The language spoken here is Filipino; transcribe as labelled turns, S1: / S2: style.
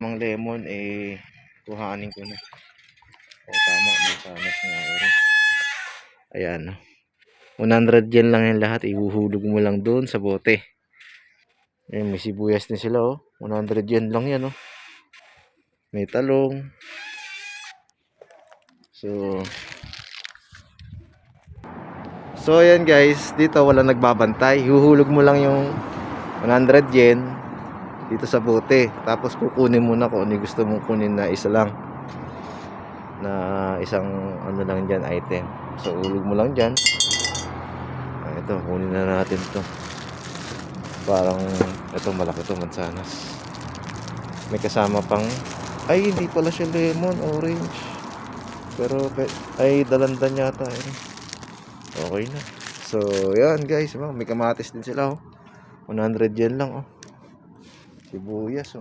S1: Mang lemon kuhanin ko na. Tama, may sanas nga ako rin. Ayan. 100 yen lang yan lahat. Ihuhulog mo lang doon sa bote. Ayan, may sibuyas din sila 100 yen lang yan May talong. So ayan guys, dito wala nagbabantay. Huhulog mo lang yung 100 yen dito sa bote. Tapos kukunin mo na kung ano gusto mong kunin na isa lang. Na isang lang dyan item. So hulog mo lang dyan. Ito, kunin na natin to. Parang ito malaki to, mansanas. May kasama pang hindi pala siya lemon, orange. Pero ay dalandan yata Okay na. So yan guys, may kamatis din sila 100 yen lang Sibuyas